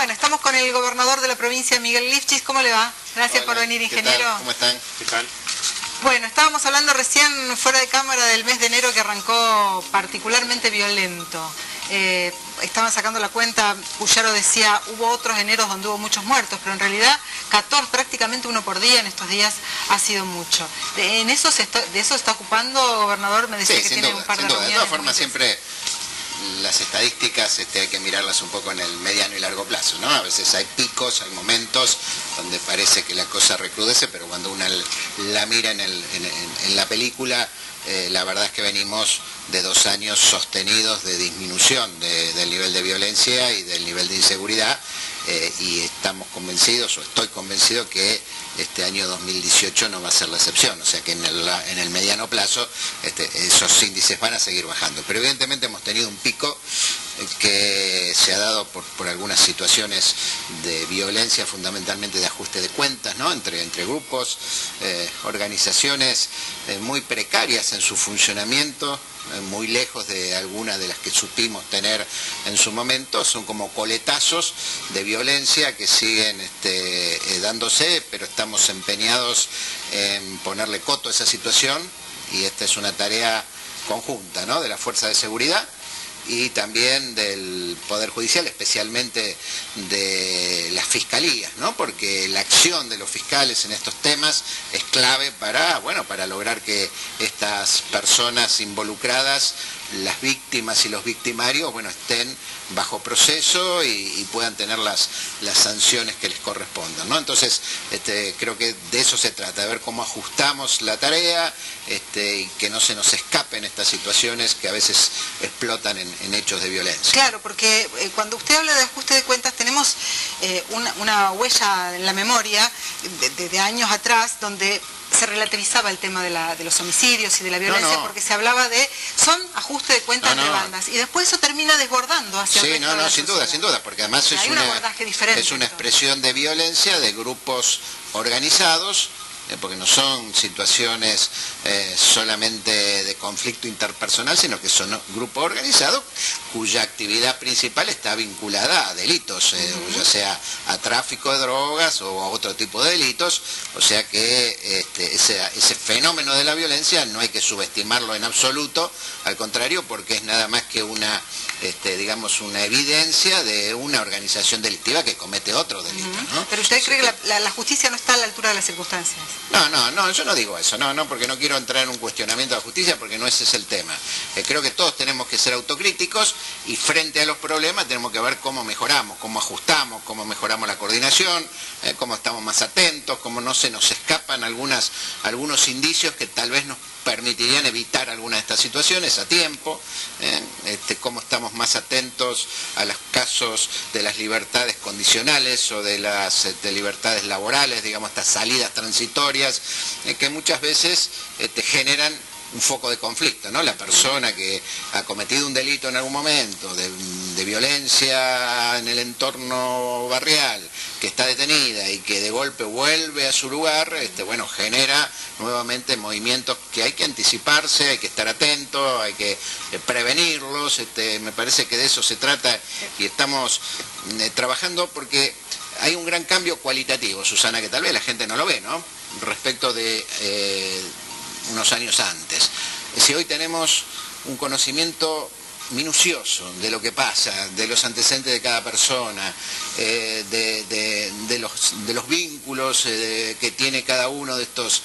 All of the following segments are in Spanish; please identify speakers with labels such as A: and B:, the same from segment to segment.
A: Bueno, estamos con el gobernador de la provincia, Miguel Lifchis. ¿Cómo le va? Gracias por venir, ingeniero.
B: ¿Qué tal? ¿Cómo están? ¿Qué tal?
A: Bueno, estábamos hablando recién fuera de cámara del mes de enero que arrancó particularmente violento. Estaban sacando la cuenta, Puyaro decía, hubo otros eneros donde hubo muchos muertos, pero en realidad 14, prácticamente uno por día en estos días ha sido mucho. ¿De eso se está ocupando, gobernador? Me decía que tiene un par de reuniones.
B: De todas formas, siempre las estadísticas hay que mirarlas un poco en el mediano y largo plazo, ¿no? A veces hay picos, hay momentos donde parece que la cosa recrudece, pero cuando uno la mira en la película, la verdad es que venimos de 2 años sostenidos de disminución del nivel de violencia y del nivel de inseguridad, y estamos convencidos, o estoy convencido, que este año 2018 no va a ser la excepción, o sea que en el mediano plazo esos índices van a seguir bajando. Pero evidentemente hemos tenido un pico que se ha dado por algunas situaciones de violencia, fundamentalmente de ajuste de cuentas, ¿no? entre grupos, organizaciones muy precarias en su funcionamiento, muy lejos de algunas de las que supimos tener en su momento. Son como coletazos de violencia que siguen dándose, pero estamos empeñados en ponerle coto a esa situación, y esta es una tarea conjunta, ¿no? De la Fuerza de Seguridad y también del Poder Judicial, especialmente de las fiscalías, ¿no? Porque la acción de los fiscales en estos temas es clave para lograr que estas personas involucradas, las víctimas y los victimarios, estén bajo proceso y puedan tener las sanciones que les correspondan, ¿no? Entonces, creo que de eso se trata, de ver cómo ajustamos la tarea, y que no se nos escapen estas situaciones que a veces explotan en hechos de violencia.
A: Claro, porque cuando usted habla de ajuste de cuentas, tenemos una huella en la memoria de años atrás donde se relativizaba el tema de los homicidios y de la violencia, porque se hablaba son ajuste de cuentas de bandas, y después eso termina desbordando hacia el resto de la sociedad.
B: Sin duda, porque además es una expresión de violencia de grupos organizados, porque no son situaciones solamente de conflicto interpersonal, sino que son grupos organizados cuya actividad principal está vinculada a delitos, ya sea a tráfico de drogas o a otro tipo de delitos. O sea que ese fenómeno de la violencia no hay que subestimarlo en absoluto, al contrario, porque es nada más que una evidencia de una organización delictiva que comete otro delito, ¿no?
A: Pero usted cree que la justicia no está a la altura de las circunstancias.
B: No, yo no digo eso, porque no quiero entrar en un cuestionamiento de la justicia, porque no ese es el tema. Creo que todos tenemos que ser autocríticos, y frente a los problemas tenemos que ver cómo mejoramos, cómo ajustamos, cómo mejoramos la coordinación, cómo estamos más atentos, cómo no se nos escapan algunos indicios que tal vez nos permitirían evitar algunas de estas situaciones a tiempo, cómo estamos más atentos a los casos de las libertades condicionales o de las libertades laborales, estas salidas transitorias, que muchas veces generan un foco de conflicto, ¿no? La persona que ha cometido un delito en algún momento de violencia en el entorno barrial, que está detenida y que de golpe vuelve a su lugar, genera nuevamente movimientos que hay que anticiparse, hay que estar atento, hay que prevenirlos. Me parece que de eso se trata, y estamos trabajando porque hay un gran cambio cualitativo, Susana, que tal vez la gente no lo ve, ¿no? Respecto de unos años antes. Si hoy tenemos un conocimiento minucioso de lo que pasa, de los antecedentes de cada persona, de los vínculos que tiene cada uno de estas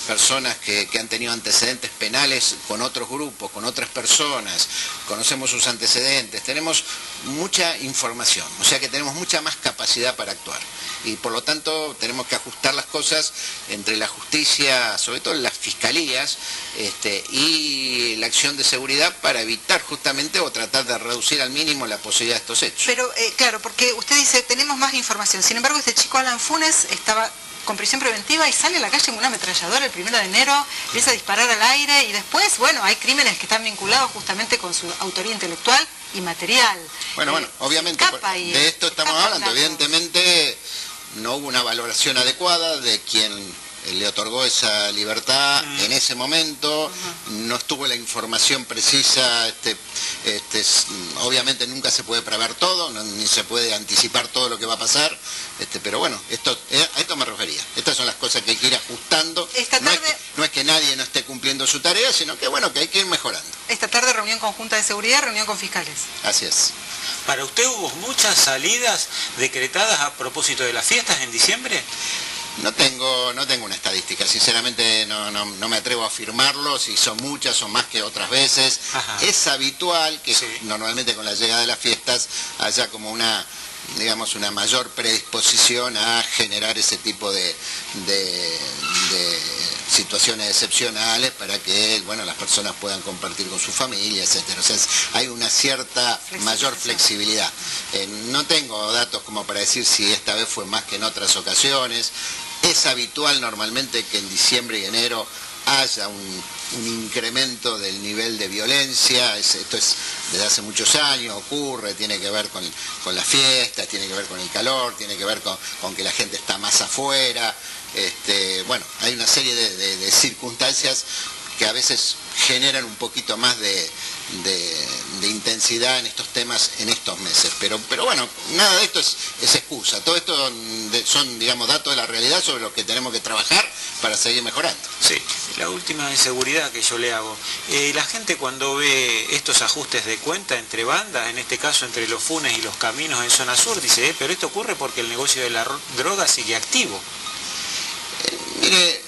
B: personas que han tenido antecedentes penales con otros grupos, con otras personas, conocemos sus antecedentes, tenemos mucha información, o sea que tenemos mucha más capacidad para actuar, y por lo tanto tenemos que ajustar las cosas entre la justicia, sobre todo las fiscalías, y la acción de seguridad, para evitar justamente o tratar de reducir al mínimo la posibilidad de estos hechos.
A: Pero claro, porque usted dice, tenemos más información. Sin embargo, este chico Alan Funes estaba con prisión preventiva y sale a la calle con una ametralladora el 1 de enero, empieza a disparar al aire, y después, hay crímenes que están vinculados justamente con su autoría intelectual y material.
B: Obviamente, de esto estamos hablando. Evidentemente no hubo una valoración adecuada de quien le otorgó esa libertad en ese momento, no estuvo la información precisa, obviamente nunca se puede prever todo, ni se puede anticipar todo lo que va a pasar, pero bueno, a esto me refería. Estas son las cosas que hay que ir ajustando.
A: Esta tarde...
B: no es que nadie no esté cumpliendo su tarea, sino que bueno, que hay que ir mejorando.
A: Esta tarde reunión conjunta de seguridad, reunión con fiscales.
B: Así es.
C: ¿Para usted hubo muchas salidas decretadas a propósito de las fiestas en diciembre?
B: No tengo una estadística, sinceramente no me atrevo a afirmarlo, si son muchas o más que otras veces.
C: Ajá.
B: Es habitual que
C: sí,
B: normalmente con la llegada de las fiestas haya como una mayor predisposición a generar ese tipo de situaciones excepcionales para que, bueno, las personas puedan compartir con su familia, etcétera. O sea, hay una cierta mayor flexibilidad. No tengo datos como para decir si esta vez fue más que en otras ocasiones. Es habitual normalmente que en diciembre y enero haya un incremento del nivel de violencia. Esto es desde hace muchos años, ocurre, tiene que ver con las fiestas, tiene que ver con el calor, tiene que ver con que la gente está más afuera. Bueno, hay una serie de circunstancias que a veces generan un poquito más de intensidad en estos temas en estos meses. Pero bueno, nada de esto es excusa. Todo esto son, digamos, datos de la realidad sobre los que tenemos que trabajar para seguir mejorando.
C: Sí, la última inseguridad que yo le hago. La gente cuando ve estos ajustes de cuenta entre bandas, en este caso entre los Funes y los Caminos en zona sur, dice, pero esto ocurre porque el negocio de la droga sigue activo.
B: Mire,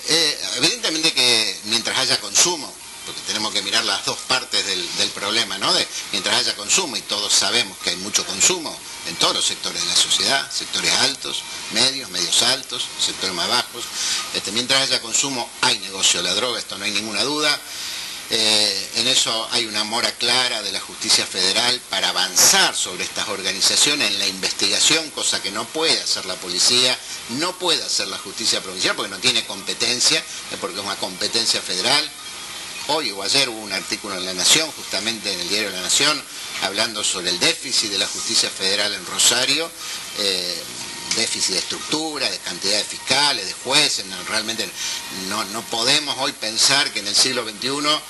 B: evidentemente que mientras haya consumo, porque tenemos que mirar las dos partes del problema, ¿no? Mientras haya consumo, y todos sabemos que hay mucho consumo en todos los sectores de la sociedad, sectores altos, medios altos, sectores más bajos, mientras haya consumo hay negocio de la droga, esto no hay ninguna duda. En eso hay una mora clara de la justicia federal para avanzar sobre estas organizaciones en la investigación, cosa que no puede hacer la policía, no puede hacer la justicia provincial porque no tiene competencia, porque es una competencia federal. Hoy o ayer hubo un artículo en La Nación, justamente en el diario La Nación, hablando sobre el déficit de la justicia federal en Rosario, déficit de estructura, de cantidad de fiscales, de jueces. Realmente no podemos hoy pensar que en el siglo XXI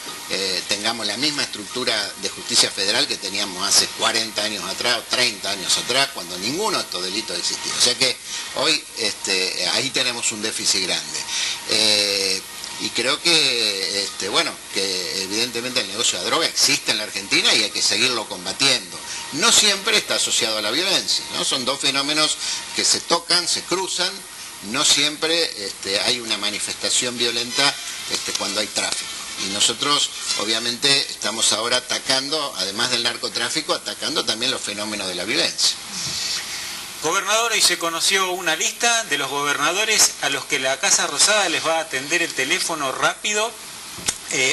B: tengamos la misma estructura de justicia federal que teníamos hace 40 años atrás o 30 años atrás, cuando ninguno de estos delitos existía. O sea que hoy ahí tenemos un déficit grande. Y creo que, bueno, que evidentemente el negocio de la droga existe en la Argentina y hay que seguirlo combatiendo. No siempre está asociado a la violencia, ¿no? Son dos fenómenos que se tocan, se cruzan, no siempre hay una manifestación violenta cuando hay tráfico. Y nosotros, obviamente, estamos ahora atacando, además del narcotráfico, atacando también los fenómenos de la violencia.
C: Gobernador, hoy se conoció una lista de los gobernadores a los que la Casa Rosada les va a atender el teléfono rápido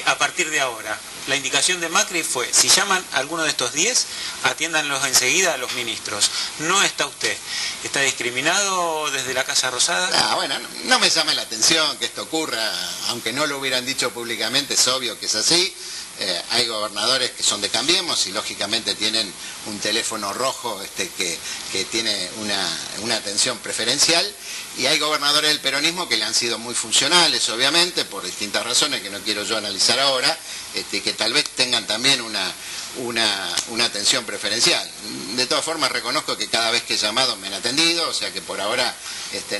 C: a partir de ahora. La indicación de Macri fue, si llaman a alguno de estos 10, atiéndanlos enseguida a los ministros. No está usted. ¿Está discriminado desde la Casa Rosada?
B: Bueno, no me llama la atención que esto ocurra, aunque no lo hubieran dicho públicamente, es obvio que es así. Hay gobernadores que son de Cambiemos y lógicamente tienen un teléfono rojo que tiene una atención preferencial, y hay gobernadores del peronismo que le han sido muy funcionales, obviamente, por distintas razones que no quiero yo analizar ahora, que tal vez tengan también una atención preferencial. De todas formas, reconozco que cada vez que he llamado me han atendido, o sea que por ahora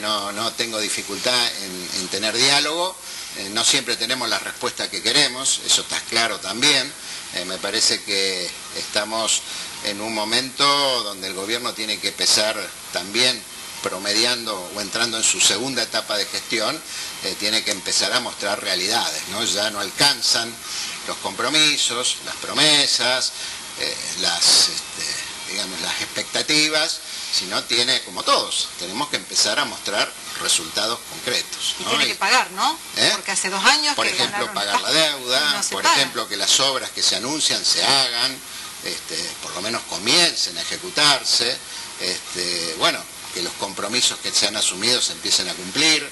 B: no tengo dificultad en tener diálogo. No siempre tenemos la respuesta que queremos, eso está claro también. Me parece que estamos en un momento donde el gobierno tiene que empezar también, promediando o entrando en su segunda etapa de gestión, tiene que empezar a mostrar realidades, ¿no? Ya no alcanzan los compromisos, las promesas, las expectativas, sino tiene, como todos, tenemos que empezar a mostrar resultados concretos, ¿no?
A: Y tiene que pagar, ¿no? Porque hace 2 años
B: por
A: que
B: ejemplo,
A: ganaron,
B: pagar la deuda,
A: no se
B: por
A: paga.
B: ejemplo, que las obras que se anuncian se hagan, por lo menos comiencen a ejecutarse, bueno, que los compromisos que se han asumido se empiecen a cumplir.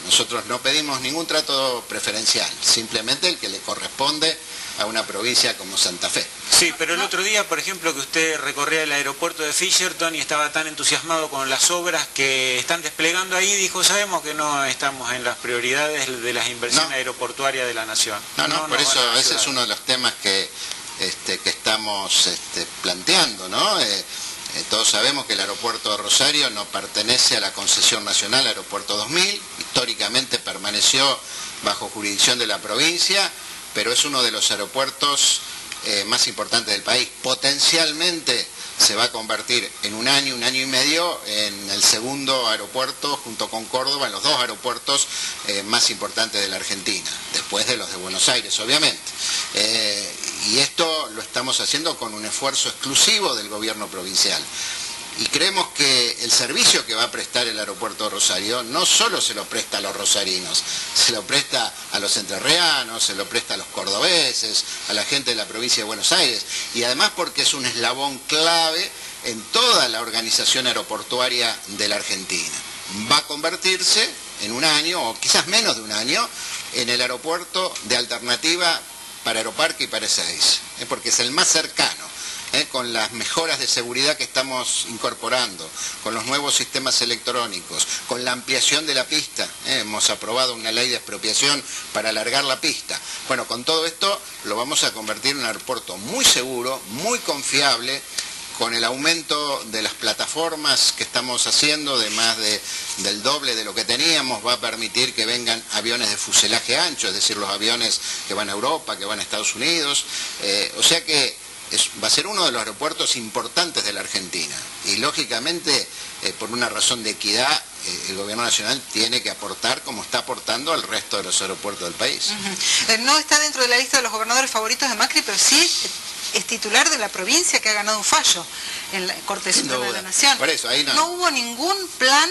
B: Nosotros no pedimos ningún trato preferencial, simplemente el que le corresponde a una provincia como Santa Fe.
C: Sí, pero el otro día, por ejemplo, que usted recorría el aeropuerto de Fisherton y estaba tan entusiasmado con las obras que están desplegando ahí, dijo, sabemos que no estamos en las prioridades de las inversiones aeroportuarias de la nación.
B: No, por eso ese es uno de los temas que estamos planteando, ¿no? Todos sabemos que el aeropuerto de Rosario no pertenece a la concesión nacional Aeropuerto 2000, históricamente permaneció bajo jurisdicción de la provincia, pero es uno de los aeropuertos más importantes del país. Potencialmente se va a convertir en un año y medio en el segundo aeropuerto, junto con Córdoba, en los dos aeropuertos más importantes de la Argentina, después de los de Buenos Aires, obviamente. Y esto lo estamos haciendo con un esfuerzo exclusivo del gobierno provincial. Y creemos que el servicio que va a prestar el aeropuerto de Rosario no solo se lo presta a los rosarinos, se lo presta a los entrerrianos, se lo presta a los cordobeses, a la gente de la provincia de Buenos Aires, y además porque es un eslabón clave en toda la organización aeroportuaria de la Argentina. Va a convertirse en un año, o quizás menos de un año, en el aeropuerto de alternativa para Aeroparque y para Ezeiza, porque es el más cercano. Con las mejoras de seguridad que estamos incorporando, con los nuevos sistemas electrónicos, con la ampliación de la pista, hemos aprobado una ley de expropiación para alargar la pista. Bueno, con todo esto lo vamos a convertir en un aeropuerto muy seguro, muy confiable, con el aumento de las plataformas que estamos haciendo, de más del doble de lo que teníamos, va a permitir que vengan aviones de fuselaje ancho, es decir, los aviones que van a Europa, que van a Estados Unidos, o sea que va a ser uno de los aeropuertos importantes de la Argentina y lógicamente por una razón de equidad el gobierno nacional tiene que aportar como está aportando al resto de los aeropuertos del país.
A: No está dentro de la lista de los gobernadores favoritos de Macri, pero sí es titular de la provincia que ha ganado un fallo en la Corte Suprema de la Nación.
B: Por eso, ahí
A: no hubo ningún plan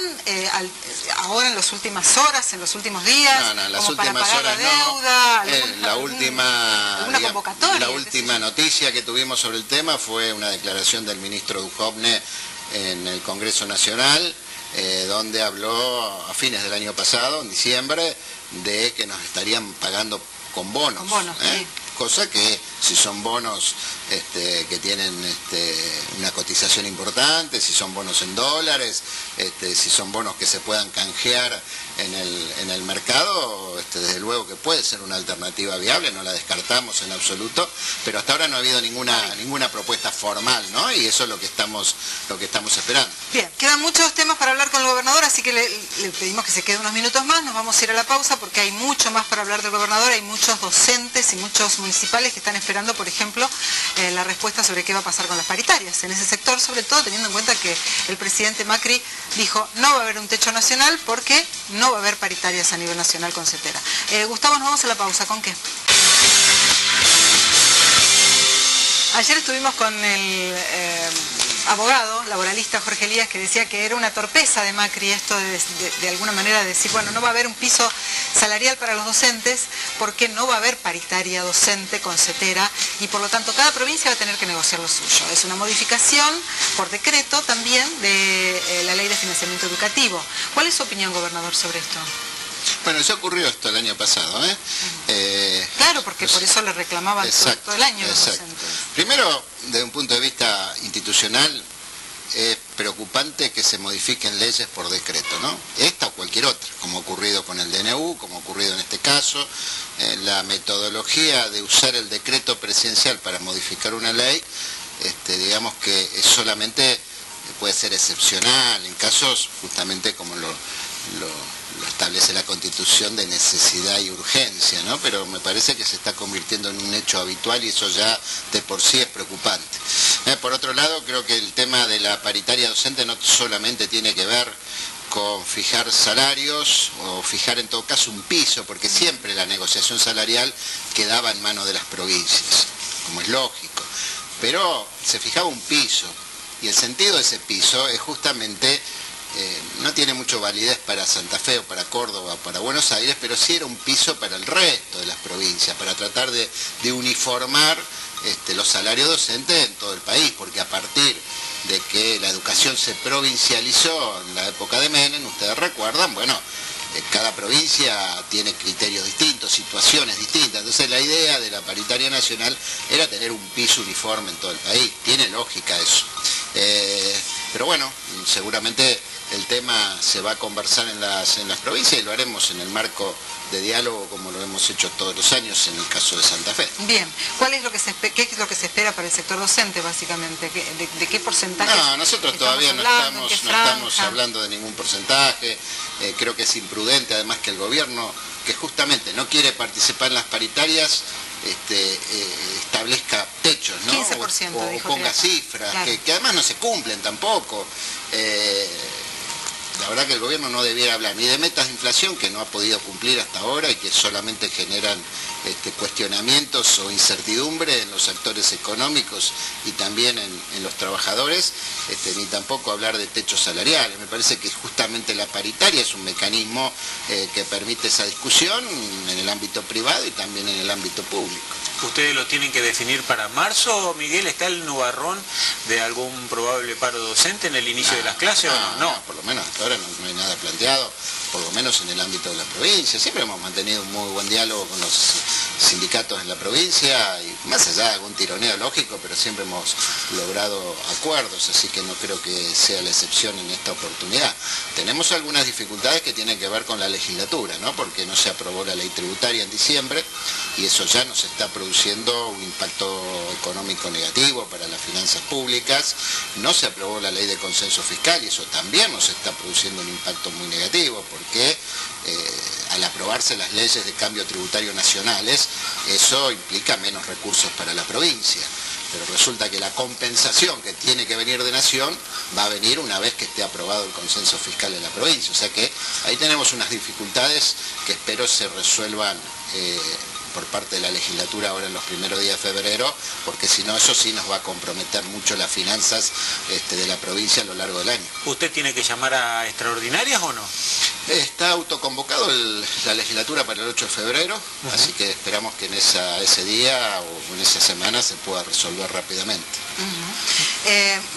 A: ahora en las últimas horas, en los últimos días,
B: las
A: como
B: últimas
A: para pagar
B: horas
A: la deuda,
B: la
A: convocatoria.
B: La última noticia que tuvimos sobre el tema fue una declaración del ministro Duhovne en el Congreso Nacional, donde habló a fines del año pasado, en diciembre, de que nos estarían pagando con bonos.
A: Con bonos, sí.
B: Cosa que si son bonos que tienen una cotización importante, si son bonos en dólares, si son bonos que se puedan canjear en el mercado, desde luego que puede ser una alternativa viable, no la descartamos en absoluto, pero hasta ahora no ha habido ninguna propuesta formal, ¿no? Y eso es lo que estamos esperando.
A: Bien, quedan muchos temas para hablar con el gobernador, así que le pedimos que se quede unos minutos más, nos vamos a ir a la pausa porque hay mucho más para hablar del gobernador, hay muchos docentes y muchos municipales que están esperando, por ejemplo, la respuesta sobre qué va a pasar con las paritarias en ese sector, sobre todo teniendo en cuenta que el presidente Macri dijo no va a haber un techo nacional porque no va a haber paritarias a nivel nacional con Cetera. Gustavo, nos vamos a la pausa, ¿con qué? Ayer estuvimos con el abogado laboralista Jorge Elías, que decía que era una torpeza de Macri esto de alguna manera decir, bueno, no va a haber un piso salarial para los docentes porque no va a haber paritaria docente con Cetera y por lo tanto cada provincia va a tener que negociar lo suyo. Es una modificación por decreto también de la ley de financiamiento educativo. ¿Cuál es su opinión, gobernador, sobre esto?
B: Bueno, ya ocurrió esto el año pasado,
A: Claro, porque por eso le reclamaban todo el año los docentes.
B: Primero, desde un punto de vista institucional, es preocupante que se modifiquen leyes por decreto, ¿no? Esta o cualquier otra, como ha ocurrido con el DNU, como ha ocurrido en este caso. La metodología de usar el decreto presidencial para modificar una ley, digamos que solamente puede ser excepcional, en casos justamente como lo establece la Constitución de necesidad y urgencia, ¿no? Pero me parece que se está convirtiendo en un hecho habitual y eso ya de por sí es preocupante. Por otro lado, creo que el tema de la paritaria docente no solamente tiene que ver con fijar salarios o fijar en todo caso un piso, porque siempre la negociación salarial quedaba en manos de las provincias, como es lógico, pero se fijaba un piso y el sentido de ese piso es justamente no tiene mucho validez para Santa Fe o para Córdoba o para Buenos Aires, pero sí era un piso para el resto de las provincias, para tratar de uniformar los salarios docentes en todo el país, porque a partir de que la educación se provincializó en la época de Menem, ustedes recuerdan, bueno, cada provincia tiene criterios distintos, situaciones distintas. Entonces la idea de la paritaria nacional era tener un piso uniforme en todo el país. Tiene lógica eso. Pero bueno, seguramente el tema se va a conversar en las provincias y lo haremos en el marco de diálogo como lo hemos hecho todos los años en el caso de Santa Fe.
A: Bien, ¿qué es lo que se espera para el sector docente básicamente? ¿De qué porcentaje?
B: No, nosotros todavía no estamos hablando de ningún porcentaje. Creo que es imprudente además que el gobierno, que justamente no quiere participar en las paritarias, establezca techos, ¿no?
A: 15%,
B: o ponga cifras, claro, que además no se cumplen tampoco. La verdad que el gobierno no debiera hablar ni de metas de inflación, que no ha podido cumplir hasta ahora y que solamente generan cuestionamientos o incertidumbre en los actores económicos y también en los trabajadores, ni tampoco hablar de techos salariales. Me parece que justamente la paritaria es un mecanismo que permite esa discusión en el ámbito privado y también en el ámbito público.
C: ¿Ustedes lo tienen que definir para marzo, Miguel? ¿Está el nubarrón de algún probable paro docente en el inicio de las clases o no?
B: No, por lo menos hasta ahora no hay nada planteado, por lo menos en el ámbito de la provincia. Siempre hemos mantenido un muy buen diálogo con los sindicatos en la provincia y más allá de algún tironeo lógico, pero siempre hemos logrado acuerdos, así que no creo que sea la excepción en esta oportunidad. Tenemos algunas dificultades que tienen que ver con la legislatura, ¿no? Porque no se aprobó la ley tributaria en diciembre y eso ya nos está produciendo un impacto económico negativo para las finanzas públicas. No se aprobó la ley de consenso fiscal y eso también nos está produciendo un impacto muy negativo porque al aprobarse las leyes de cambio tributario nacionales, eso implica menos recursos para la provincia. Pero resulta que la compensación que tiene que venir de Nación va a venir una vez que esté aprobado el consenso fiscal en la provincia. O sea que ahí tenemos unas dificultades que espero se resuelvan por parte de la legislatura ahora en los primeros días de febrero, porque si no eso sí nos va a comprometer mucho las finanzas de la provincia a lo largo del año.
C: ¿Usted tiene que llamar a extraordinarias o no?
B: Está autoconvocado la legislatura para el 8 de febrero, así que esperamos que en ese día o en esa semana se pueda resolver rápidamente.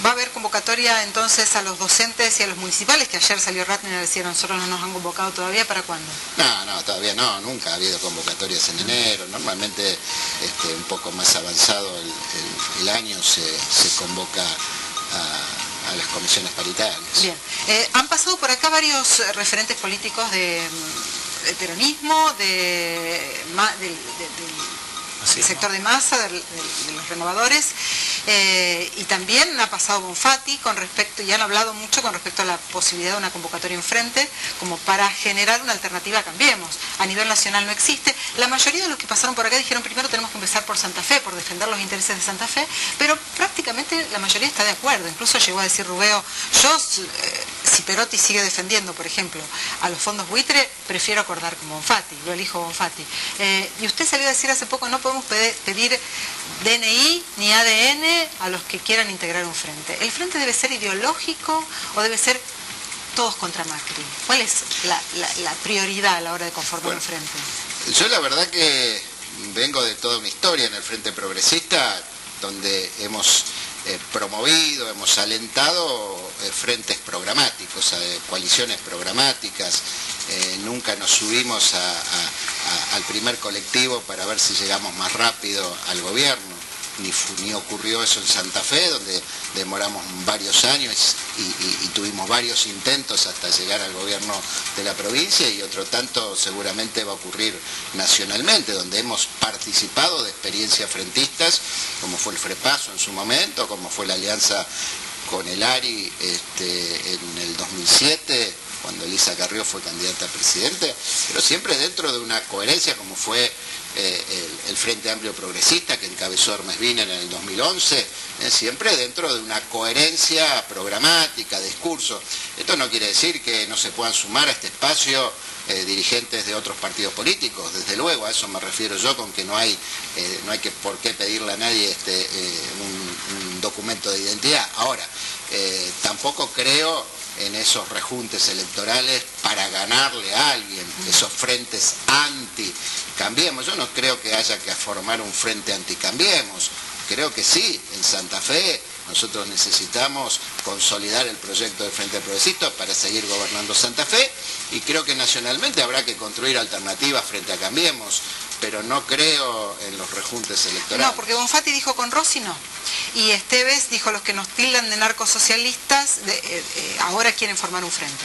A: ¿Va a haber convocatoria entonces a los docentes y a los municipales, que ayer salió Ratner y decía nosotros no nos han convocado todavía? ¿Para cuándo?
B: No, todavía no, nunca ha habido convocatorias en enero, normalmente un poco más avanzado el año se convoca a las comisiones paritarias.
A: Bien, han pasado por acá varios referentes políticos del peronismo, del sector de masa, de los renovadores, y también ha pasado Bonfatti con respecto, y han hablado mucho con respecto a la posibilidad de una convocatoria enfrente, como para generar una alternativa a Cambiemos. A nivel nacional no existe. La mayoría de los que pasaron por acá dijeron primero tenemos que empezar por Santa Fe, por defender los intereses de Santa Fe, pero prácticamente la mayoría está de acuerdo. Incluso llegó a decir Rubeo, yo, si Perotti sigue defendiendo, por ejemplo, a los fondos buitre, prefiero acordar con Bonfatti, lo elijo Bonfatti. Y usted salió a decir hace poco, no podemos pedir DNI ni ADN a los que quieran integrar un frente. ¿El frente debe ser ideológico o debe ser todos contra Macri? ¿Cuál es la prioridad a la hora de conformar un frente?
B: Yo la verdad que vengo de toda una historia en el Frente Progresista, donde hemos promovido, hemos alentado frentes programáticos, coaliciones programáticas. Nunca nos subimos al primer colectivo para ver si llegamos más rápido al gobierno. Ni ocurrió eso en Santa Fe, donde demoramos varios años y tuvimos varios intentos hasta llegar al gobierno de la provincia, y otro tanto seguramente va a ocurrir nacionalmente, donde hemos participado de experiencias frentistas, como fue el Frepaso en su momento, como fue la alianza con el ARI en el 2007, cuando Elisa Carrió fue candidata a presidente, pero siempre dentro de una coherencia, como fue el Frente Amplio Progresista que encabezó Hermes Wiener en el 2011, siempre dentro de una coherencia programática, de discurso. Esto no quiere decir que no se puedan sumar a este espacio dirigentes de otros partidos políticos, desde luego, a eso me refiero yo, con que no hay por qué pedirle a nadie un documento de identidad. Ahora, tampoco creo en esos rejuntes electorales para ganarle a alguien, esos frentes anti-Cambiemos. Yo no creo que haya que formar un frente anti-Cambiemos. Creo que sí, en Santa Fe Nosotros necesitamos consolidar el proyecto del Frente Progresista para seguir gobernando Santa Fe, y creo que nacionalmente habrá que construir alternativas frente a Cambiemos, pero no creo en los rejuntes electorales.
A: No, porque Bonfatti dijo con Rossi no. Y Esteves dijo, los que nos tildan de narcosocialistas ahora quieren formar un frente.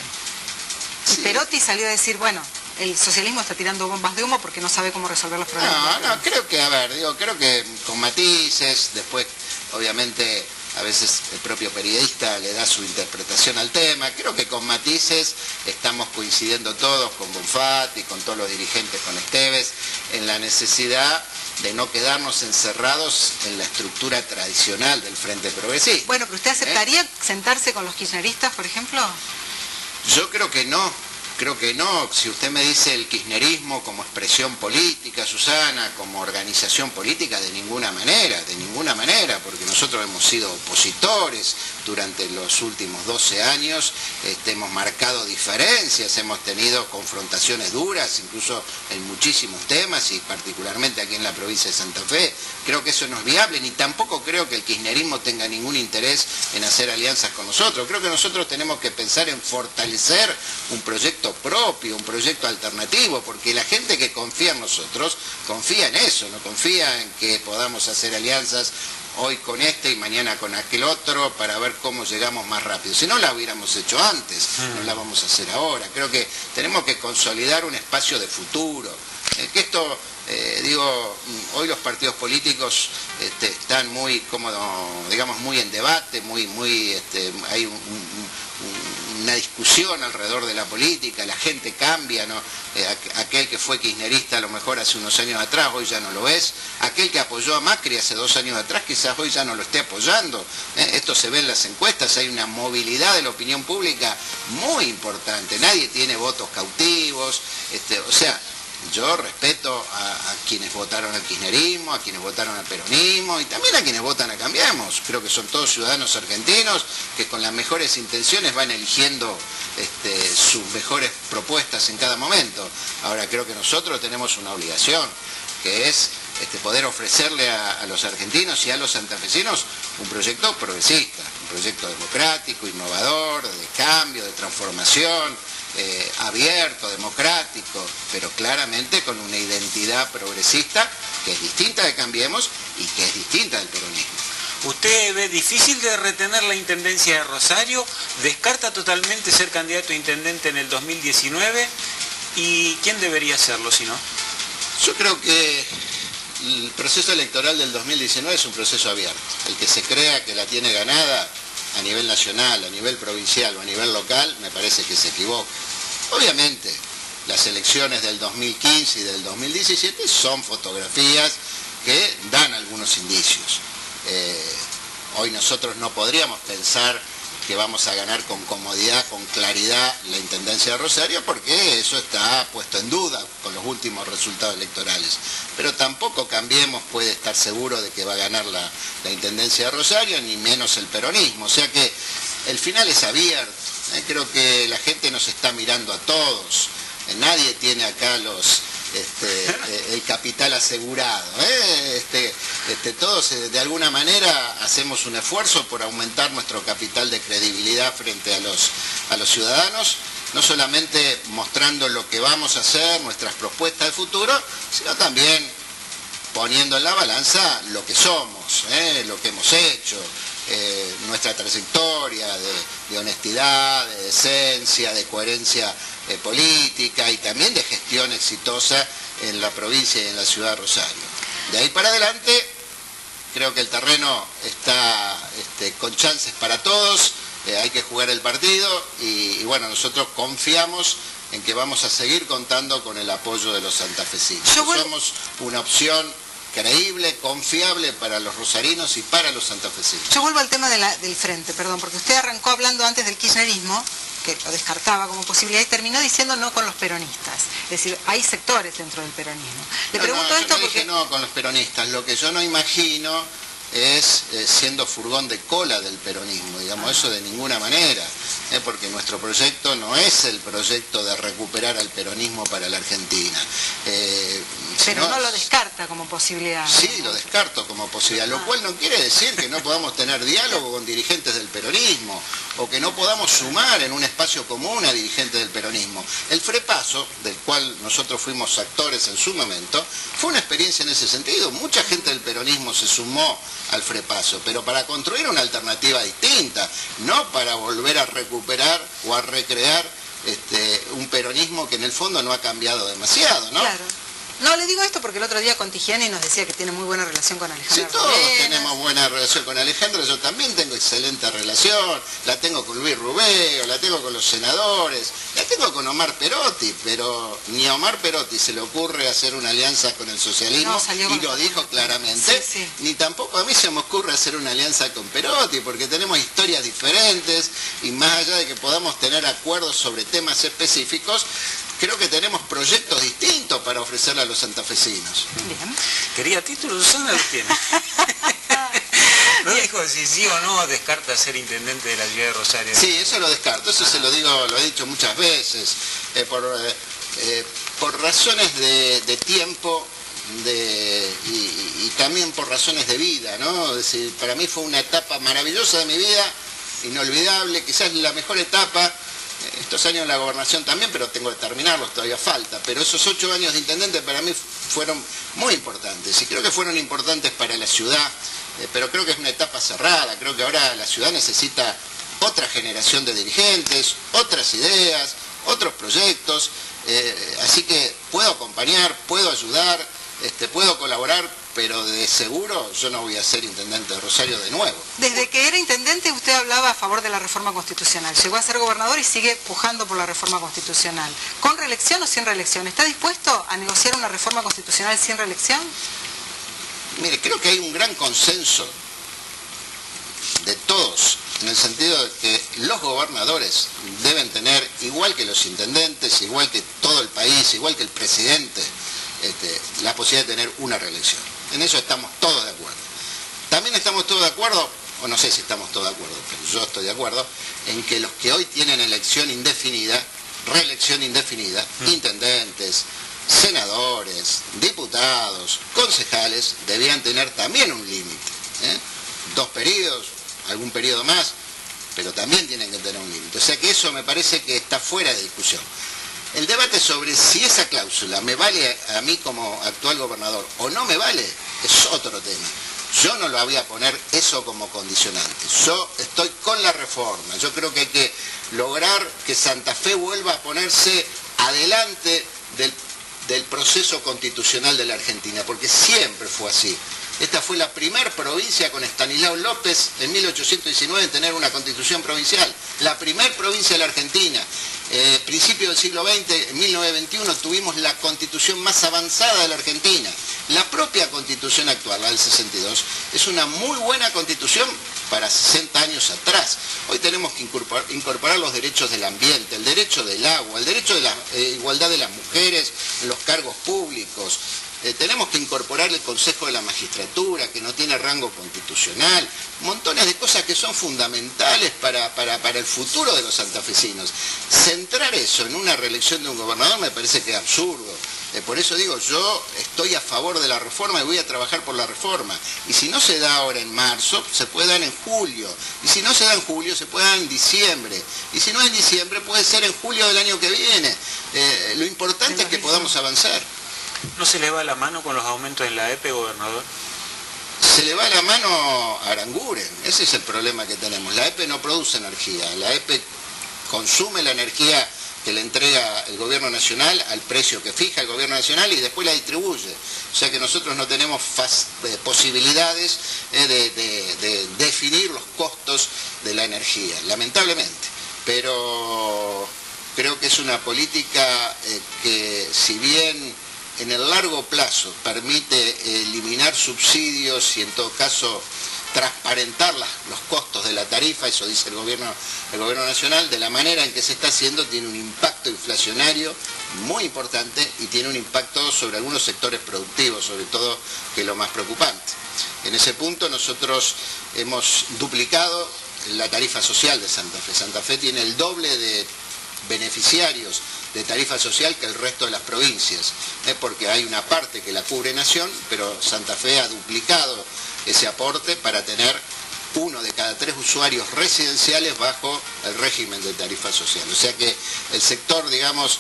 A: Sí. Y Perotti salió a decir, bueno, el socialismo está tirando bombas de humo porque no sabe cómo resolver los problemas.
B: No, creo que, creo que con matices, después, obviamente, a veces el propio periodista le da su interpretación al tema. Creo que con matices estamos coincidiendo todos, con Bonfatti, con todos los dirigentes, con Esteves, en la necesidad de no quedarnos encerrados en la estructura tradicional del Frente Progresista.
A: Bueno, pero ¿usted aceptaría sentarse con los kirchneristas, por ejemplo?
B: Yo creo que no. Creo que no. Si usted me dice el kirchnerismo como expresión política, Susana, como organización política, de ninguna manera, porque nosotros hemos sido opositores durante los últimos 12 años, hemos marcado diferencias, hemos tenido confrontaciones duras, incluso en muchísimos temas, y particularmente aquí en la provincia de Santa Fe. Creo que eso no es viable, ni tampoco creo que el kirchnerismo tenga ningún interés en hacer alianzas con nosotros. Creo que nosotros tenemos que pensar en fortalecer un proyecto propio, un proyecto alternativo, porque la gente que confía en nosotros, confía en eso, no confía en que podamos hacer alianzas hoy con este y mañana con aquel otro para ver cómo llegamos más rápido. Si no la hubiéramos hecho antes, no la vamos a hacer ahora. Creo que tenemos que consolidar un espacio de futuro. Que esto, hoy los partidos políticos están muy, digamos, muy en debate, hay una discusión alrededor de la política, la gente cambia, ¿no? Aquel que fue kirchnerista a lo mejor hace unos años atrás, hoy ya no lo es. Aquel que apoyó a Macri hace 2 años atrás, quizás hoy ya no lo esté apoyando. Esto se ve en las encuestas, hay una movilidad de la opinión pública muy importante. Nadie tiene votos cautivos, o sea, yo respeto a quienes votaron al kirchnerismo, a quienes votaron al peronismo y también a quienes votan a Cambiemos. Creo que son todos ciudadanos argentinos que con las mejores intenciones van eligiendo sus mejores propuestas en cada momento. Ahora creo que nosotros tenemos una obligación, que es poder ofrecerle a los argentinos y a los santafesinos un proyecto progresista, un proyecto democrático, innovador, de cambio, de transformación, abierto, democrático, pero claramente con una identidad progresista que es distinta de Cambiemos y que es distinta del peronismo.
C: ¿Usted ve difícil de retener la intendencia de Rosario? ¿Descarta totalmente ser candidato a intendente en el 2019? ¿Y quién debería hacerlo si no?
B: Yo creo que el proceso electoral del 2019 es un proceso abierto. El que se crea que la tiene ganada a nivel nacional, a nivel provincial o a nivel local, me parece que se equivoca. Obviamente, las elecciones del 2015 y del 2017 son fotografías que dan algunos indicios. Hoy nosotros no podríamos pensar que vamos a ganar con comodidad, con claridad la Intendencia de Rosario, porque eso está puesto en duda con los últimos resultados electorales. Pero tampoco Cambiemos puede estar seguro de que va a ganar la Intendencia de Rosario, ni menos el peronismo. O sea que el final es abierto. Creo que la gente nos está mirando a todos. Nadie tiene acá el capital asegurado. Todos de alguna manera hacemos un esfuerzo por aumentar nuestro capital de credibilidad frente a los ciudadanos, no solamente mostrando lo que vamos a hacer, nuestras propuestas de futuro, sino también poniendo en la balanza lo que somos, lo que hemos hecho, nuestra trayectoria de honestidad, de decencia, de coherencia política y también de gestión exitosa en la provincia y en la ciudad de Rosario. De ahí para adelante, creo que el terreno está con chances para todos, hay que jugar el partido y bueno, nosotros confiamos en que vamos a seguir contando con el apoyo de los santafesinos. Somos una opción creíble, confiable para los rosarinos y para los santafesinos.
A: Yo vuelvo al tema del frente, perdón, porque usted arrancó hablando antes del kirchnerismo, que lo descartaba como posibilidad, y terminó diciendo no con los peronistas. Es decir, hay sectores dentro del peronismo. Le pregunto esto
B: porque... dije no con los peronistas. Lo que yo no imagino es siendo furgón de cola del peronismo, digamos, eso de ninguna manera, porque nuestro proyecto no es el proyecto de recuperar al peronismo para la Argentina.
A: Pero no lo descarta como posibilidad.
B: Sí, lo descarto como posibilidad, lo cual no quiere decir que no podamos tener diálogo con dirigentes del peronismo o que no podamos sumar en un espacio común a dirigentes del peronismo. El FREPASO, del cual nosotros fuimos actores en su momento, fue una experiencia en ese sentido. Mucha gente del peronismo se sumó al FREPASO, pero para construir una alternativa distinta, no para volver a recuperar o a recrear un peronismo que en el fondo no ha cambiado demasiado, ¿no?
A: Claro. No, le digo esto porque el otro día con Tigiani nos decía que tiene muy buena relación con Alejandro.
B: Sí, todos tenemos buena relación con Alejandro, yo también tengo excelente relación, la tengo con Luis Rubeo, la tengo con los senadores, la tengo con Omar Perotti, pero ni a Omar Perotti se le ocurre hacer una alianza con el socialismo, y lo dijo claramente, sí. Ni tampoco a mí se me ocurre hacer una alianza con Perotti, porque tenemos historias diferentes, y más allá de que podamos tener acuerdos sobre temas específicos, creo que tenemos proyectos distintos para ofrecerle a los santafesinos.
A: Bien.
C: ¿Quería título? Susana lo tiene. ¿No dijo si sí o no descarta ser intendente de la ciudad de Rosario?
B: Sí, eso lo descarto, eso se lo digo, lo he dicho muchas veces, por razones de tiempo y también por razones de vida, ¿no? Es decir, para mí fue una etapa maravillosa de mi vida, inolvidable, quizás la mejor etapa. Estos años en la gobernación también, pero tengo que terminarlos, todavía falta. Pero esos 8 años de intendente para mí fueron muy importantes. Y creo que fueron importantes para la ciudad, pero creo que es una etapa cerrada. Creo que ahora la ciudad necesita otra generación de dirigentes, otras ideas, otros proyectos. Así que puedo acompañar, puedo ayudar, puedo colaborar, pero de seguro yo no voy a ser intendente de Rosario de nuevo.
A: Desde que era intendente usted hablaba a favor de la reforma constitucional. Llegó a ser gobernador y sigue pujando por la reforma constitucional. ¿Con reelección o sin reelección? ¿Está dispuesto a negociar una reforma constitucional sin reelección?
B: Mire, creo que hay un gran consenso de todos, en el sentido de que los gobernadores deben tener, igual que los intendentes, igual que todo el país, igual que el presidente, la posibilidad de tener una reelección. En eso estamos todos de acuerdo. También estamos todos de acuerdo, o no sé si estamos todos de acuerdo, pero yo estoy de acuerdo, en que los que hoy tienen elección indefinida, reelección indefinida, intendentes, senadores, diputados, concejales, debían tener también un límite. 2 periodos, algún periodo más, pero también tienen que tener un límite. O sea que eso me parece que está fuera de discusión. El debate sobre si esa cláusula me vale a mí como actual gobernador o no me vale es otro tema. Yo no lo voy a poner eso como condicionante. Yo estoy con la reforma. Yo creo que hay que lograr que Santa Fe vuelva a ponerse adelante del proceso constitucional de la Argentina, porque siempre fue así. Esta fue la primera provincia con Estanislao López en 1819 en tener una constitución provincial. La primera provincia de la Argentina. Principio del siglo XX, en 1921, tuvimos la constitución más avanzada de la Argentina. La propia constitución actual, la del 62, es una muy buena constitución para 60 años atrás. Hoy tenemos que incorporar los derechos del ambiente, el derecho del agua, el derecho de la igualdad de las mujeres en los cargos públicos. Tenemos que incorporar el Consejo de la Magistratura, que no tiene rango constitucional, montones de cosas que son fundamentales para el futuro de los santafesinos. Centrar eso en una reelección de un gobernador me parece que es absurdo. Por eso digo, yo estoy a favor de la reforma y voy a trabajar por la reforma. Y si no se da ahora en marzo, se puede dar en julio. Y si no se da en julio, se puede dar en diciembre. Y si no es en diciembre, puede ser en julio del año que viene. Lo importante es que podamos avanzar.
C: ¿No se le va la mano con los aumentos en la EPE, gobernador?
B: Se le va la mano a Aranguren, ese es el problema que tenemos. La EPE no produce energía, la EPE consume la energía que le entrega el gobierno nacional al precio que fija el gobierno nacional y después la distribuye. O sea que nosotros no tenemos posibilidades de definir los costos de la energía, lamentablemente. Pero creo que es una política que, si bien en el largo plazo permite eliminar subsidios y en todo caso transparentar los costos de la tarifa, eso dice el gobierno nacional, de la manera en que se está haciendo tiene un impacto inflacionario muy importante y tiene un impacto sobre algunos sectores productivos, sobre todo, que es lo más preocupante. En ese punto nosotros hemos duplicado la tarifa social de Santa Fe. Santa Fe tiene el doble de beneficiarios de tarifa social que el resto de las provincias, porque hay una parte que la cubre Nación, pero Santa Fe ha duplicado ese aporte para tener 1 de cada 3 usuarios residenciales bajo el régimen de tarifa social. O sea que el sector, digamos,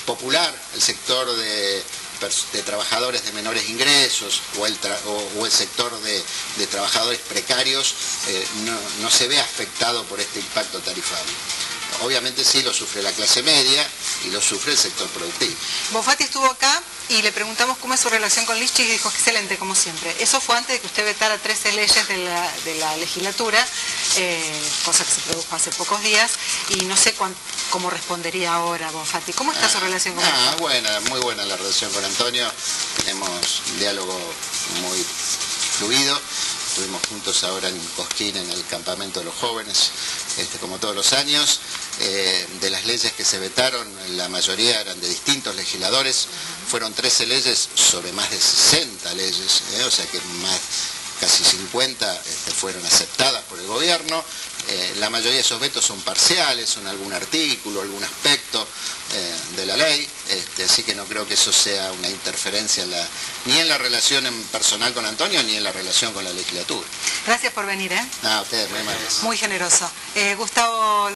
B: popular, el sector de trabajadores de menores ingresos o el sector de trabajadores precarios no se ve afectado por este impacto tarifario. Obviamente sí lo sufre la clase media y lo sufre el sector productivo.
A: Bonfatti estuvo acá y le preguntamos cómo es su relación con Lischig y dijo excelente, como siempre. Eso fue antes de que usted vetara 13 leyes de la legislatura, cosa que se produjo hace pocos días, y no sé cómo respondería ahora Bonfatti. ¿Cómo está su relación con él?
B: Buena, muy buena la relación con Antonio. Tenemos un diálogo muy fluido. Estuvimos juntos ahora en Cosquín, en el campamento de los jóvenes, como todos los años. De las leyes que se vetaron, la mayoría eran de distintos legisladores. Fueron 13 leyes sobre más de 60 leyes, o sea que casi 50 fueron aceptadas por el gobierno. La mayoría de esos vetos son parciales, son algún artículo, algún aspecto de la ley, así que no creo que eso sea una interferencia ni en la relación personal con Antonio, ni en la relación con la legislatura.
A: Gracias por venir,
B: A ustedes, muy amables.
A: Muy generoso. Gustavo